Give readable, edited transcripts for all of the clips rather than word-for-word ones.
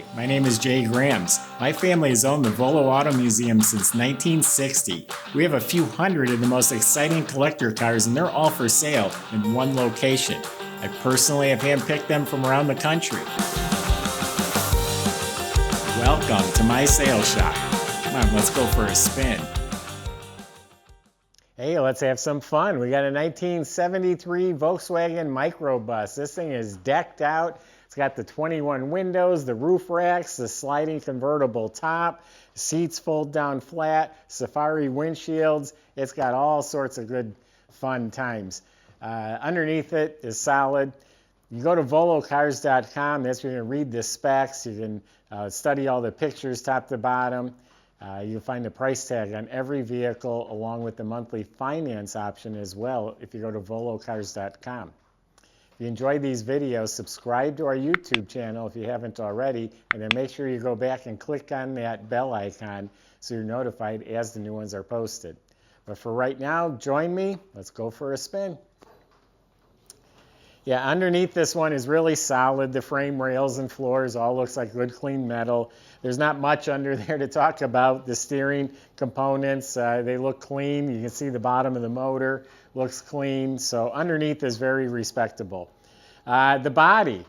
Hi, my name is Jay Grams. My family has owned the Volo Auto Museum since 1960. We have a few hundred of the most exciting collector cars, and they're all for sale in one location. I personally have handpicked them from around the country. Welcome to my sales shop. Come on, let's go for a spin. Hey, let's have some fun. We got a 1973 Volkswagen microbus. This thing is decked out. It's got the 21 windows, the roof racks, the sliding convertible top, seats fold down flat, safari windshields. It's got all sorts of good fun times. Underneath it is solid. You go to volocars.com. That's where you can read the specs. You can study all the pictures top to bottom. You'll find the price tag on every vehicle along with the monthly finance option as well if you go to volocars.com. If you enjoy these videos, subscribe to our YouTube channel if you haven't already, and then make sure you go back and click on that bell icon so you're notified as the new ones are posted. But for right now, join me. Let's go for a spin. Yeah, underneath this one is really solid. The frame rails and floors all looks like good clean metal. There's not much under there to talk about. The steering components, they look clean. You can see the bottom of the motor looks clean. So underneath is very respectable. The body,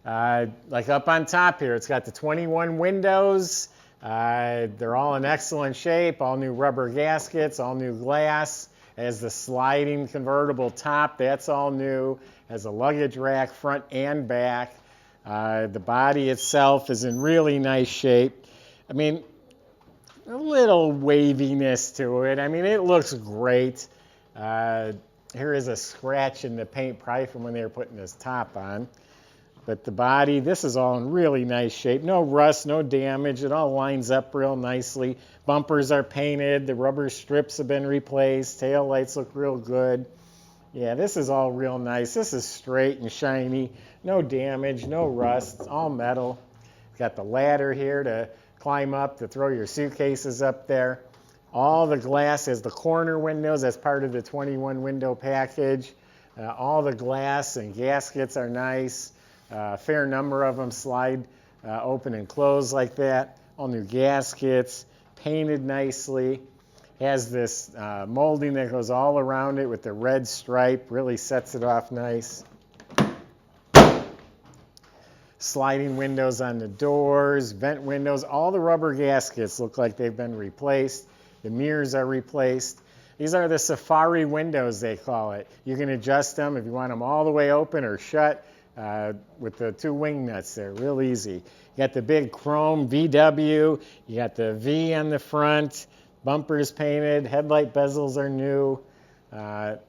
like up on top here, it's got the 21 windows. They're all in excellent shape, all new rubber gaskets, all new glass. Has the sliding convertible top, that's all new. Has a luggage rack front and back. The body itself is in really nice shape. I mean, a little waviness to it. I mean, it looks great. Here is a scratch in the paint, probably from when they were putting this top on. But the body, this is all in really nice shape. No rust, no damage. It all lines up real nicely. Bumpers are painted. The rubber strips have been replaced. Tail lights look real good. Yeah, this is all real nice. This is straight and shiny. No damage, no rust. It's all metal. Got the ladder here to climb up to throw your suitcases up there. All the glass has the corner windows. That's part of the 21 window package. All the glass and gaskets are nice. A fair number of them slide open and close like that. All new gaskets, painted nicely. Has this molding that goes all around it with the red stripe, really sets it off nice. Sliding windows on the doors, vent windows, all the rubber gaskets look like they've been replaced. The mirrors are replaced. These are the safari windows, they call it. You can adjust them if you want them all the way open or shut with the two wing nuts there, real easy. You got the big chrome VW, you got the V on the front, bumpers painted, headlight bezels are new.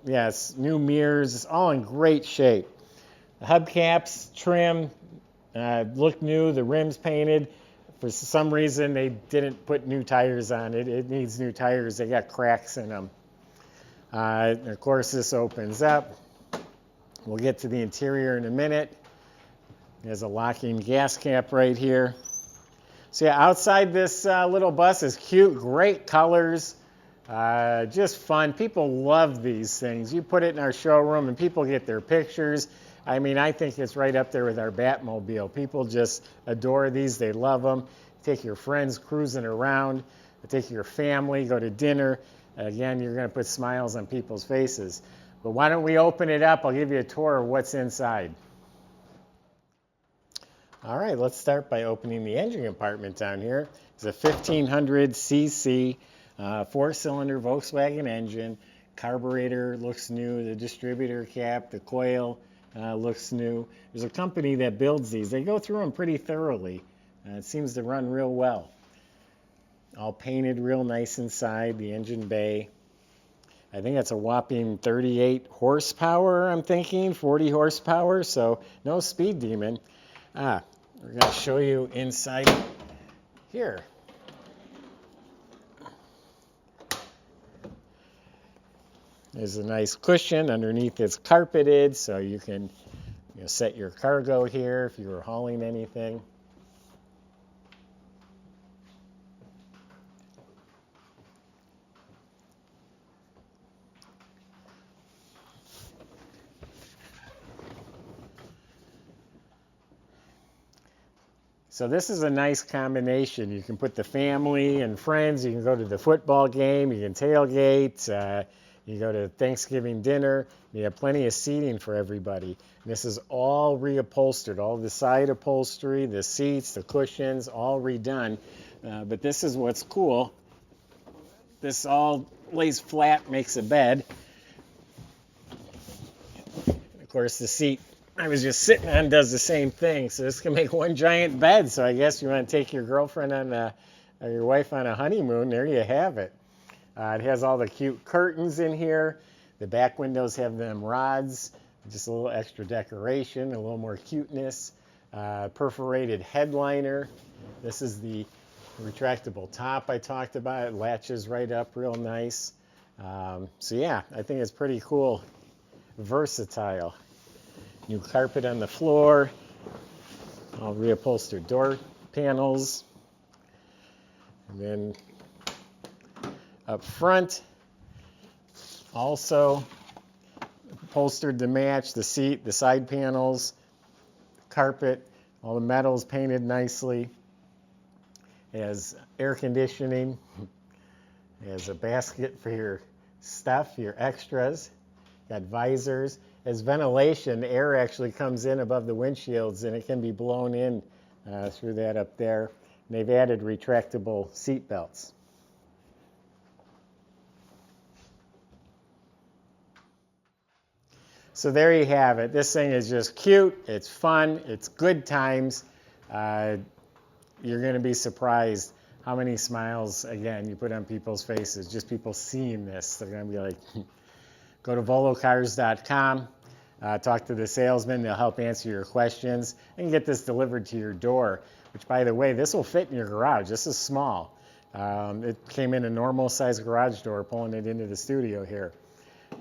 Yes, new mirrors, it's all in great shape. The hubcaps, trim, look new, the rims painted. For some reason, they didn't put new tires on it. It needs new tires. They got cracks in them. And of course, this opens up. We'll get to the interior in a minute. There's a locking gas cap right here. So yeah, outside this little bus is cute, great colors, just fun. People love these things. You put it in our showroom and people get their pictures. I mean, I think it's right up there with our Batmobile. People just adore these. They love them. Take your friends cruising around. Take your family, go to dinner. Again, you're going to put smiles on people's faces. But why don't we open it up? I'll give you a tour of what's inside. All right, let's start by opening the engine compartment down here. It's a 1500cc four-cylinder Volkswagen engine. Carburetor looks new. The distributor cap, the coil looks new. There's a company that builds these. They go through them pretty thoroughly. It seems to run real well. All painted real nice inside, the engine bay. I think that's a whopping 38 horsepower, I'm thinking, 40 horsepower, so no speed demon. We're going to show you inside here. There's a nice cushion. Underneath it's carpeted, so you can set your cargo here if you were hauling anything. So this is a nice combination. You can put the family and friends, you can go to the football game, you can tailgate, you go to Thanksgiving dinner, you have plenty of seating for everybody. And this is all reupholstered, all the side upholstery, the seats, the cushions, all redone. But this is what's cool. This all lays flat, makes a bed. Of course, the seat I was just sitting on does the same thing. So this can make one giant bed. So I guess you want to take your girlfriend on or your wife on a honeymoon, there you have it. It has all the cute curtains in here. The back windows have them rods, just a little extra decoration, a little more cuteness. Perforated headliner. This is the retractable top I talked about. It latches right up real nice. So yeah, I think it's pretty cool, versatile. New carpet on the floor, all reupholstered door panels. And then up front, also upholstered to match the seat, the side panels, carpet, all the metals painted nicely. It has air conditioning. It has a basket for your stuff, your extras. Got visors. As ventilation, air actually comes in above the windshields and it can be blown in through that up there. And they've added retractable seat belts. So there you have it. This thing is just cute, it's fun, it's good times. You're going to be surprised how many smiles, again, you put on people's faces, just people seeing this. They're going to be like, go to volocars.com, talk to the salesman, they'll help answer your questions, and get this delivered to your door, which, by the way, this will fit in your garage. This is small. It came in a normal size garage door, pulling it into the studio here.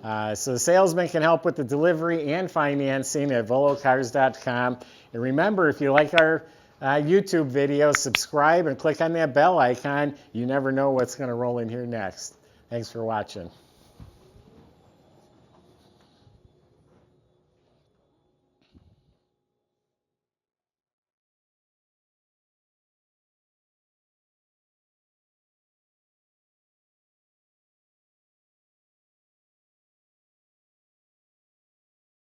So the salesman can help with the delivery and financing at volocars.com. And remember, if you like our YouTube videos, subscribe and click on that bell icon. You never know what's going to roll in here next. Thanks for watching.